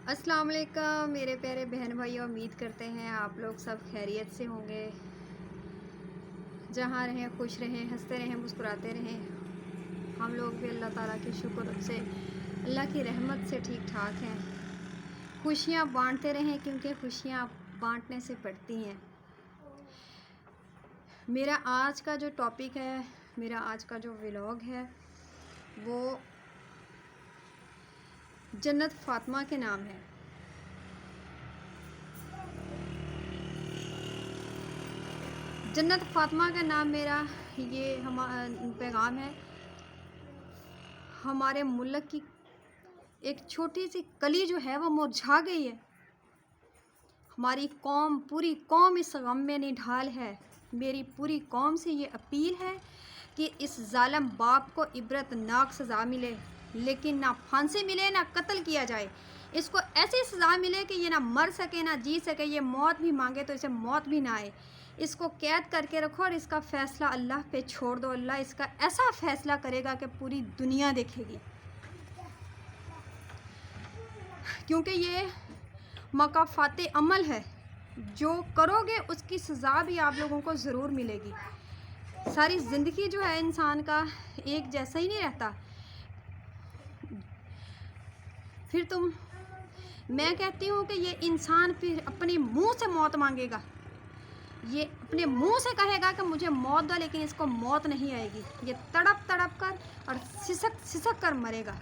अस्सलाम वालेकुम मेरे प्यारे बहन भाई, उम्मीद करते हैं आप लोग सब खैरियत से होंगे। जहाँ रहें खुश रहें, हंसते रहें, मुस्कुराते रहें। हम लोग भी अल्लाह ताला के शुक्र से, अल्लाह की रहमत से ठीक ठाक हैं। खुशियाँ बांटते रहें क्योंकि खुशियाँ बांटने से बढ़ती हैं। मेरा आज का जो टॉपिक है, मेरा आज का जो व्लॉग है वो जन्नत फ़ातिमा के नाम है। जन्नत फ़ातिमा का नाम मेरा ये पैगाम है। हमारे मुल्क की एक छोटी सी कली जो है वो मुरझा गई है। हमारी कौम, पूरी कौम इस गम में निढाल है। मेरी पूरी कौम से ये अपील है कि इस जालिम बाप को इबरतनाक सज़ा मिले, लेकिन ना फांसी मिले ना कत्ल किया जाए। इसको ऐसी सज़ा मिले कि ये ना मर सके ना जी सके। ये मौत भी मांगे तो इसे मौत भी ना आए। इसको कैद करके रखो और इसका फ़ैसला अल्लाह पे छोड़ दो। अल्लाह इसका ऐसा फ़ैसला करेगा कि पूरी दुनिया देखेगी, क्योंकि ये मकाफ़ाते अमल है। जो करोगे उसकी सज़ा भी आप लोगों को ज़रूर मिलेगी। सारी ज़िंदगी जो है इंसान का एक जैसा ही नहीं रहता। फिर मैं कहती हूँ कि ये इंसान फिर अपने मुंह से मौत मांगेगा। ये अपने मुंह से कहेगा कि मुझे मौत दो, लेकिन इसको मौत नहीं आएगी। ये तड़प तड़प कर और सिसक सिसक कर मरेगा।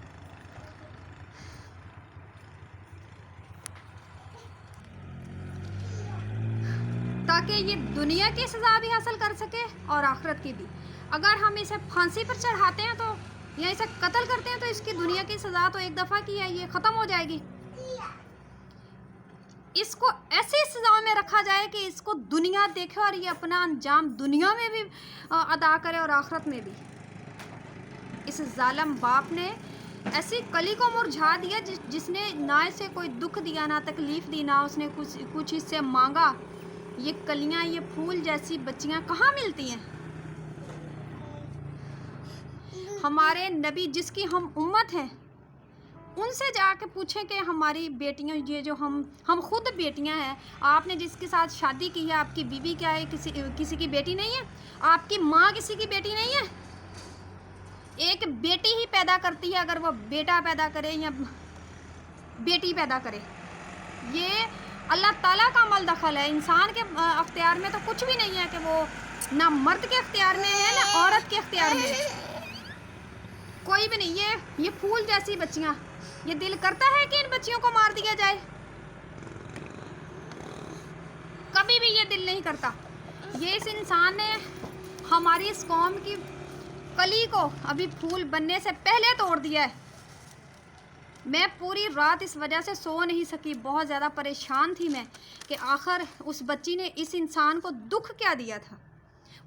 ताकि ये दुनिया की सज़ा भी हासिल कर सके और आखिरत की भी। अगर हम इसे फांसी पर चढ़ाते हैं तो या इसे कत्ल करते हैं तो इसकी दुनिया की सज़ा तो एक दफ़ा की है, ये ख़त्म हो जाएगी। इसको ऐसी सज़ा में रखा जाए कि इसको दुनिया देखे और ये अपना अंजाम दुनिया में भी अदा करे और आखिरत में भी। इस जालिम बाप ने ऐसी कली को मुरझा दिया जिसने ना इसे कोई दुख दिया, ना तकलीफ़ दी, ना उसने कुछ इससे मांगा। ये कलियां, ये फूल जैसी बच्चियां कहाँ मिलती हैं? हमारे नबी जिसकी हम उम्मत हैं, उनसे जाके पूछें कि हमारी बेटियां, ये जो हम खुद बेटियां हैं, आपने जिसके साथ शादी की है, आपकी बीवी क्या है? किसी की बेटी नहीं है? आपकी माँ किसी की बेटी नहीं है? एक बेटी ही पैदा करती है, अगर वो बेटा पैदा करे या बेटी पैदा करे। ये अल्लाह ताला का अमल दखल है। इंसान के अख्तियार में तो कुछ भी नहीं है कि वो ना मर्द के अख्तियार में है ना औरत के अख्तियार में है, कोई भी नहीं। ये फूल जैसी बच्चियां, ये दिल करता है कि इन बच्चियों को मार दिया जाए? कभी भी ये दिल नहीं करता। ये इस इंसान ने हमारी इस कौम की कली को अभी फूल बनने से पहले तोड़ दिया है। मैं पूरी रात इस वजह से सो नहीं सकी। बहुत ज़्यादा परेशान थी मैं कि आखिर उस बच्ची ने इस इंसान को दुख क्या दिया था।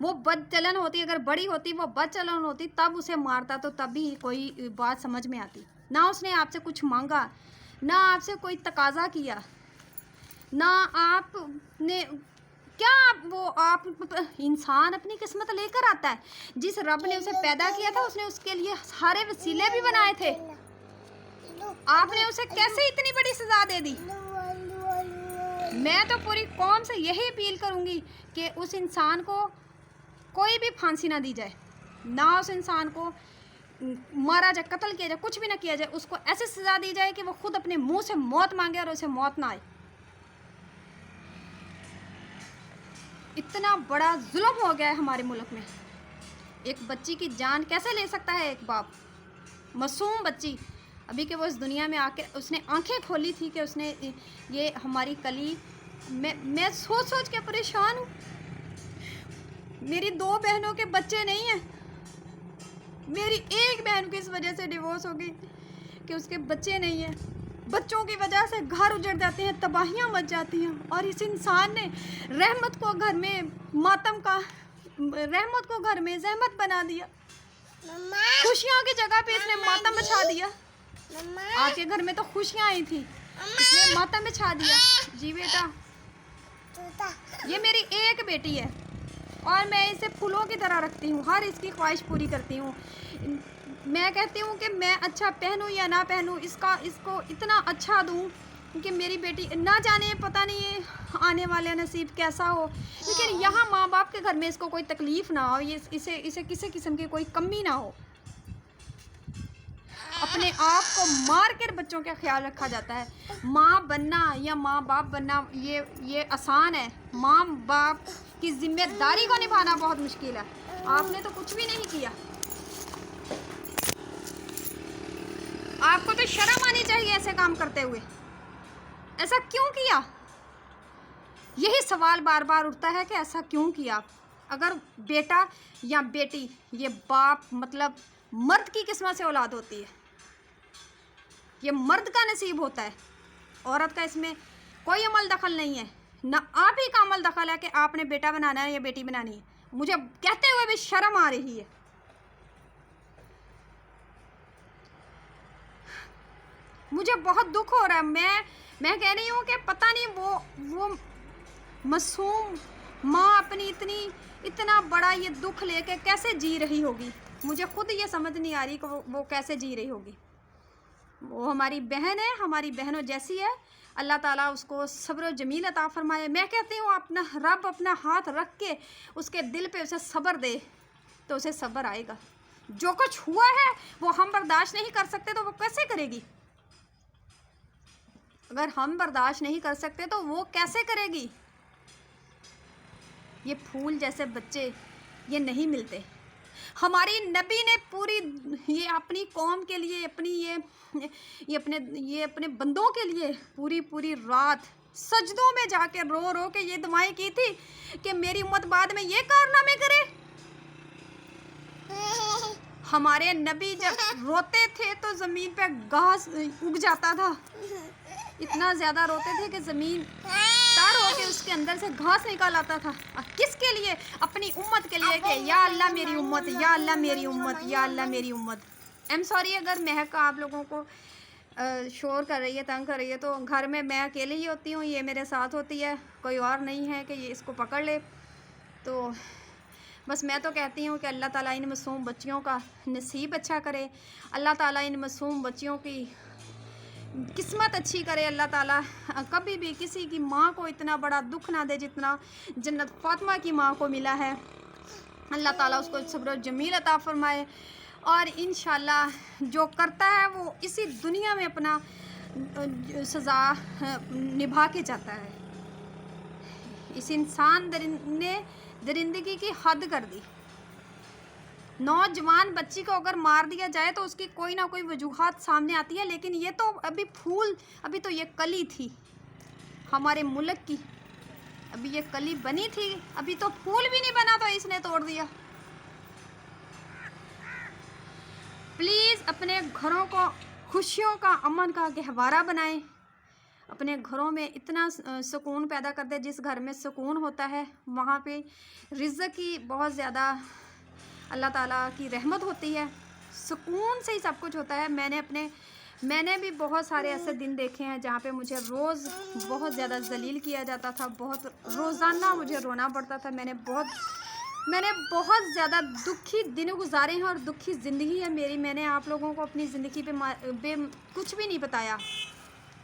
वो बदचलन होती, अगर बड़ी होती, वो बदचलन होती, तब उसे मारता तो तब भी कोई बात समझ में आती। ना उसने आपसे कुछ मांगा, ना आपसे कोई तकाजा किया, ना आपने क्या। वो आप इंसान अपनी किस्मत लेकर आता है। जिस रब ने उसे पैदा किया था उसने उसके लिए सारे वसीले भी बनाए थे। आपने उसे कैसे इतनी बड़ी सजा दे दी? मैं तो पूरी कौम से यही अपील करूंगी कि उस इंसान को कोई भी फांसी ना दी जाए, ना उस इंसान को मारा जाए, कत्ल किया जाए, कुछ भी ना किया जाए। उसको ऐसी सजा दी जाए कि वो खुद अपने मुंह से मौत मांगे और उसे मौत ना आए। इतना बड़ा जुल्म हो गया है हमारे मुल्क में। एक बच्ची की जान कैसे ले सकता है एक बाप? मासूम बच्ची, अभी के वो इस दुनिया में आके उसने आंखें खोली थी कि उसने ये हमारी कली। मैं सोच सोच के परेशान हूँ। मेरी 2 बहनों के बच्चे नहीं हैं। मेरी एक बहन की इस वजह से डिवोर्स हो गई कि उसके बच्चे नहीं हैं। बच्चों की वजह से घर उजड़ जाते हैं, तबाहियाँ मच जाती हैं। और इस इंसान ने रहमत को घर में रहमत को घर में जहमत बना दिया। खुशियों की जगह पे इसने मातम बिछा दिया। आपके घर में तो खुशियाँ आई थी, इसने मातम बिछा दिया। जी बेटा, ये मेरी एक बेटी है और मैं इसे फूलों की तरह रखती हूँ, हर इसकी ख्वाहिश पूरी करती हूँ। मैं कहती हूँ कि मैं अच्छा पहनूँ या ना पहनूँ, इसको इतना अच्छा दूँ कि मेरी बेटी ना जाने पता नहीं आने वाला नसीब कैसा हो, लेकिन यहाँ माँ बाप के घर में इसको कोई तकलीफ़ ना हो, ये इसे किसी किस्म की कोई कमी ना हो। अपने आप को मार कर बच्चों का ख्याल रखा जाता है। माँ बनना या माँ बाप बनना ये आसान है, माँ बाप की जिम्मेदारी को निभाना बहुत मुश्किल है। आपने तो कुछ भी नहीं किया, आपको तो शर्म आनी चाहिए ऐसे काम करते हुए। ऐसा क्यों किया? यही सवाल बार बार उठता है कि ऐसा क्यों किया। अगर बेटा या बेटी, ये बाप मतलब मर्द की किस्मत से औलाद होती है, ये मर्द का नसीब होता है, औरत का इसमें कोई अमल दखल नहीं है। ना आप ही का अमल दखल है कि आपने बेटा बनाना है या बेटी बनानी है। मुझे कहते हुए भी शर्म आ रही है। मुझे बहुत दुख हो रहा है। मैं कह रही हूँ कि पता नहीं वो मासूम माँ अपनी इतना बड़ा ये दुख लेके कैसे जी रही होगी। मुझे खुद ये समझ नहीं आ रही कि वो कैसे जी रही होगी। वो हमारी बहन है, हमारी बहनों जैसी है। अल्लाह ताला उसको सब्र जमील अता फरमाए। मैं कहती हूँ रब अपना हाथ रख के उसके दिल पे उसे सब्र दे तो उसे सब्र आएगा। जो कुछ हुआ है वो हम बर्दाश्त नहीं कर सकते तो वो कैसे करेगी? अगर हम बर्दाश्त नहीं कर सकते तो वो कैसे करेगी? ये फूल जैसे बच्चे ये नहीं मिलते। हमारी नबी ने पूरी ये अपनी कौम के लिए, अपनी ये अपने बंदों के लिए पूरी रात सजदों में जाके रो रो के ये दुआएं की थी कि मेरी उम्मत बाद में ये कारनामे करे। हमारे नबी जब रोते थे तो ज़मीन पे घास उग जाता था। इतना ज़्यादा रोते थे कि ज़मीन तार होके उसके अंदर से घास निकाल आता था। किसके लिए? अपनी उम्मत के लिए कि या अल्लाह मेरी उम्मत, या अल्लाह मेरी उम्मत, या अल्लाह मेरी उम्मत। आई एम सॉरी अगर महक आप लोगों को शोर कर रही है, तंग कर रही है, तो घर में मैं अकेले ही होती हूँ, ये मेरे साथ होती है, कोई और नहीं है कि ये इसको पकड़ ले। तो बस मैं तो कहती हूँ कि अल्लाह ताला इन मासूम बच्चियों का नसीब अच्छा करे, अल्लाह ताला इन मासूम बच्चियों की किस्मत अच्छी करे। अल्लाह ताला कभी भी किसी की माँ को इतना बड़ा दुख ना दे जितना जन्नत फातिमा की माँ को मिला है। अल्लाह ताला उसको सब्र जमील अता फरमाए और इंशाल्लाह जो करता है वो इसी दुनिया में अपना सज़ा निभा के जाता है। इस इंसान ने दरिंदगी की हद कर दी। नौजवान बच्ची को अगर मार दिया जाए तो उसकी कोई ना कोई वजूहात सामने आती है, लेकिन ये तो अभी तो ये कली थी हमारे मुल्क की, अभी ये कली बनी थी, अभी तो फूल भी नहीं बना तो इसने तोड़ दिया। प्लीज़ अपने घरों को खुशियों का, अमन का गहवारा बनाएं। अपने घरों में इतना सुकून पैदा कर दे। जिस घर में सुकून होता है वहाँ पे रिज़्क़ की बहुत ज़्यादा अल्लाह ताला की रहमत होती है। सुकून से ही सब कुछ होता है। मैंने भी बहुत सारे ऐसे दिन देखे हैं जहाँ पे मुझे रोज़ बहुत ज़्यादा जलील किया जाता था, बहुत रोज़ाना मुझे रोना पड़ता था। मैंने बहुत ज़्यादा दुखी दिन गुजारे हैं और दुखी ज़िंदगी है मेरी। मैंने आप लोगों को अपनी ज़िंदगी पे कुछ भी नहीं बताया।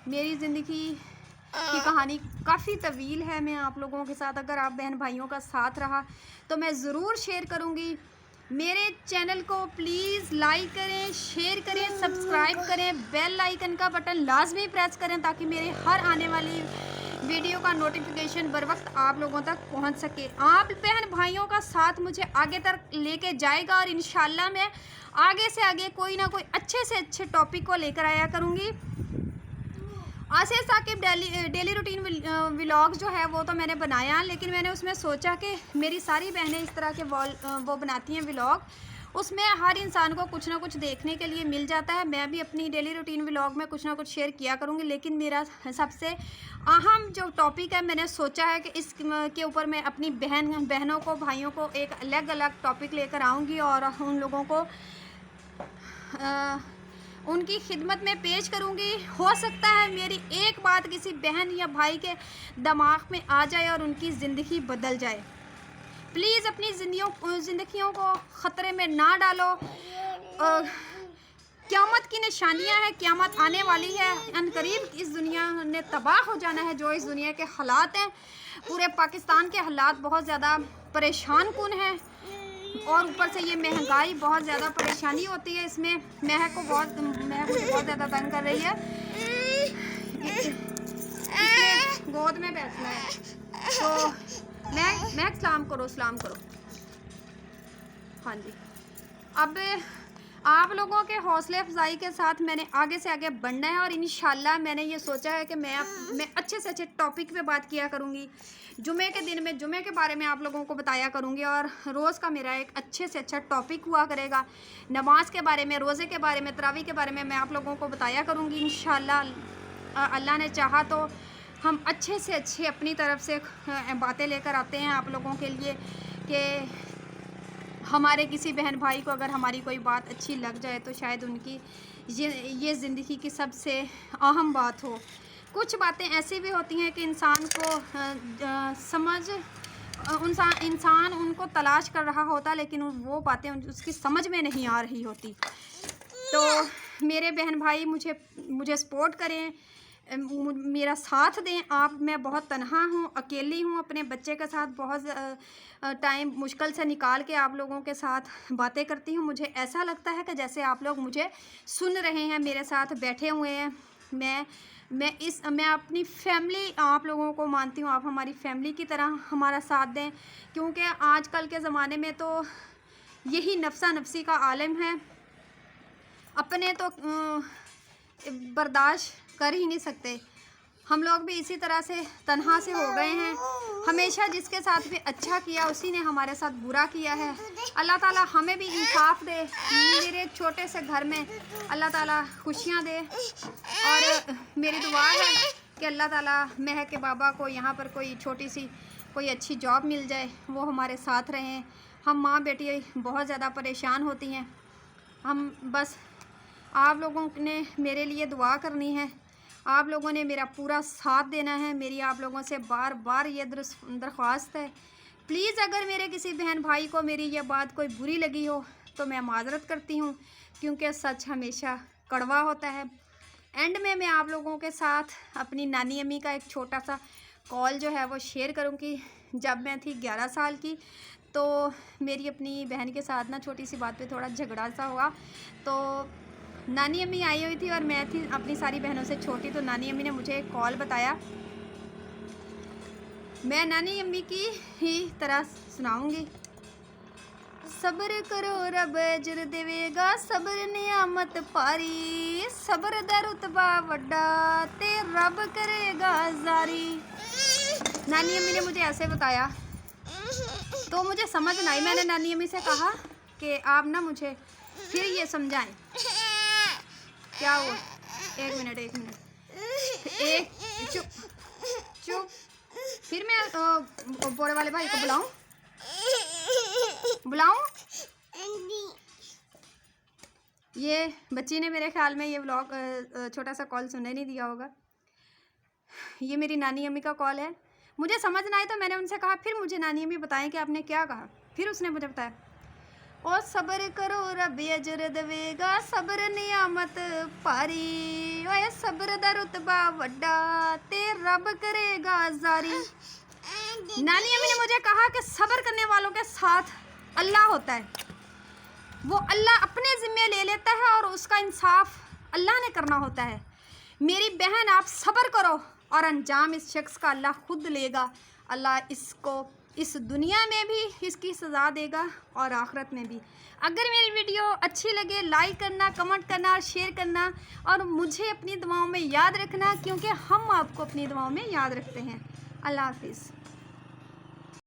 मेरी ज़िंदगी की कहानी काफ़ी तवील है। मैं आप लोगों के साथ, अगर आप बहन भाइयों का साथ रहा तो मैं ज़रूर शेयर करूँगी। मेरे चैनल को प्लीज़ लाइक करें, शेयर करें, सब्सक्राइब करें, बेल आइकन का बटन लाजमी प्रेस करें ताकि मेरे हर आने वाली वीडियो का नोटिफिकेशन बर वक्त आप लोगों तक पहुंच सके। आप बहन भाइयों का साथ मुझे आगे तक लेके जाएगा और इंशाल्लाह मैं आगे से आगे कोई ना कोई अच्छे से अच्छे टॉपिक को लेकर आया करूँगी। आसिया साकिब डेली रूटीन व्लॉग जो है वो तो मैंने बनाया, लेकिन मैंने उसमें सोचा कि मेरी सारी बहनें इस तरह के वो बनाती हैं व्लॉग, उसमें हर इंसान को कुछ ना कुछ देखने के लिए मिल जाता है। मैं भी अपनी डेली रूटीन व्लॉग में कुछ ना कुछ शेयर किया करूँगी, लेकिन मेरा सबसे अहम जो टॉपिक है, मैंने सोचा है कि इसके ऊपर मैं अपनी बहनों को, भाइयों को एक अलग अलग टॉपिक लेकर आऊँगी और उन लोगों को उनकी खिदमत में पेश करूँगी। हो सकता है मेरी एक बात किसी बहन या भाई के दिमाग में आ जाए और उनकी ज़िंदगी बदल जाए। प्लीज़ अपनी ज़िंदगियों को ख़तरे में ना डालो। क़यामत की निशानियां हैं, क़यामत आने वाली है अनकरीब। इस दुनिया ने तबाह हो जाना है। जो इस दुनिया के हालात हैं, पूरे पाकिस्तान के हालात बहुत ज़्यादा परेशान कुन हैं, और ऊपर से ये महंगाई बहुत ज़्यादा परेशानी होती है। इसमें महक को बहुत ज़्यादा तंग कर रही है। इसमें गोद में बैठना है, तो महक सलाम करो, सलाम करो। हाँ जी, अब आप लोगों के हौसले अफजाई के साथ मैंने आगे से आगे बढ़ना है, और इंशाल्लाह मैंने ये सोचा है कि मैं अच्छे से अच्छे टॉपिक पे बात किया करूँगी। जुमे के दिन में जुमे के बारे में आप लोगों को बताया करूँगी, और रोज़ का मेरा एक अच्छे से अच्छा टॉपिक हुआ करेगा। नमाज के बारे में, रोज़े के बारे में, तरावी के बारे में मैं आप लोगों को बताया करूँगी इंशाल्लाह। अल्लाह ने चाहा तो हम अच्छे से अच्छे अपनी तरफ से बातें लेकर आते हैं आप लोगों के लिए, कि हमारे किसी बहन भाई को अगर हमारी कोई बात अच्छी लग जाए तो शायद उनकी ये ज़िंदगी की सबसे अहम बात हो। कुछ बातें ऐसी भी होती हैं कि इंसान को इंसान उनको तलाश कर रहा होता, लेकिन वो बातें उसकी समझ में नहीं आ रही होती। तो मेरे बहन भाई मुझे सपोर्ट करें, मेरा साथ दें आप। मैं बहुत तन्हा हूँ, अकेली हूँ, अपने बच्चे के साथ बहुत टाइम मुश्किल से निकाल के आप लोगों के साथ बातें करती हूँ। मुझे ऐसा लगता है कि जैसे आप लोग मुझे सुन रहे हैं, मेरे साथ बैठे हुए हैं। मैं अपनी फैमिली आप लोगों को मानती हूँ। आप हमारी फैमिली की तरह हमारा साथ दें, क्योंकि आजकल के ज़माने में तो यही नफ्सा नफसी का आलम है। अपने तो बर्दाश्त कर ही नहीं सकते। हम लोग भी इसी तरह से तन्हा से हो गए हैं। हमेशा जिसके साथ भी अच्छा किया उसी ने हमारे साथ बुरा किया है। अल्लाह ताला हमें भी इंसाफ दे, मेरे छोटे से घर में अल्लाह ताला खुशियाँ दे। और मेरी दुआ है कि अल्लाह ताला महक के बाबा को यहाँ पर कोई छोटी सी कोई अच्छी जॉब मिल जाए, वो हमारे साथ रहें। हम माँ बेटी बहुत ज़्यादा परेशान होती हैं। हम बस आप लोगों ने मेरे लिए दुआ करनी है, आप लोगों ने मेरा पूरा साथ देना है। मेरी आप लोगों से बार बार ये दरख्वास्त है, प्लीज़ अगर मेरे किसी बहन भाई को मेरी ये बात कोई बुरी लगी हो तो मैं माज़रत करती हूँ, क्योंकि सच हमेशा कड़वा होता है। एंड में मैं आप लोगों के साथ अपनी नानी अम्मी का एक छोटा सा कॉल जो है वो शेयर करूँगी। जब मैं थी 11 साल की, तो मेरी अपनी बहन के साथ ना छोटी सी बात पे थोड़ा झगड़ा सा हुआ। तो नानी अम्मी आई हुई थी और मैं थी अपनी सारी बहनों से छोटी। तो नानी अम्मी ने मुझे एक कॉल बताया, मैं नानी अम्मी की ही तरह सुनाऊंगी। सब्र करो रब अजर देवेगा, सब्र नियामत पारी, सब्र दा रुतबा वड्डा ते रब करेगा जारी। नानी अम्मी ने मुझे ऐसे बताया, तो मुझे समझ नहीं आई। मैंने नानी अम्मी से कहा कि आप ना मुझे फिर ये समझाएं। क्या हुआ? एक मिनट एक चुप। फिर मैं बोरे वाले भाई को बुलाऊं? ये बच्ची ने मेरे ख्याल में ये व्लॉग छोटा सा कॉल सुनने नहीं दिया होगा। ये मेरी नानी अम्मी का कॉल है। मुझे समझ ना आए तो मैंने उनसे कहा फिर मुझे नानी अम्मी बताएं कि आपने क्या कहा। फिर उसने मुझे बताया, ओ सब्र करो रब अजर देवेगा, सब्र नियामत पारी, ओए सब्र दा रुतबा वड्डा ते रब करेगा जारी। नानी अम्मी ने मुझे कहा कि सब्र करने वालों के साथ अल्लाह होता है, वो अल्लाह अपने ज़िम्मे ले लेता है और उसका इंसाफ अल्लाह ने करना होता है। मेरी बहन आप सब्र करो और अंजाम इस शख्स का अल्लाह खुद लेगा। अल्लाह इसको इस दुनिया में भी इसकी सज़ा देगा और आखिरत में भी। अगर मेरी वीडियो अच्छी लगे लाइक करना, कमेंट करना और शेयर करना, और मुझे अपनी दुआओं में याद रखना, क्योंकि हम आपको अपनी दुआओं में याद रखते हैं। अल्लाह हाफिज़।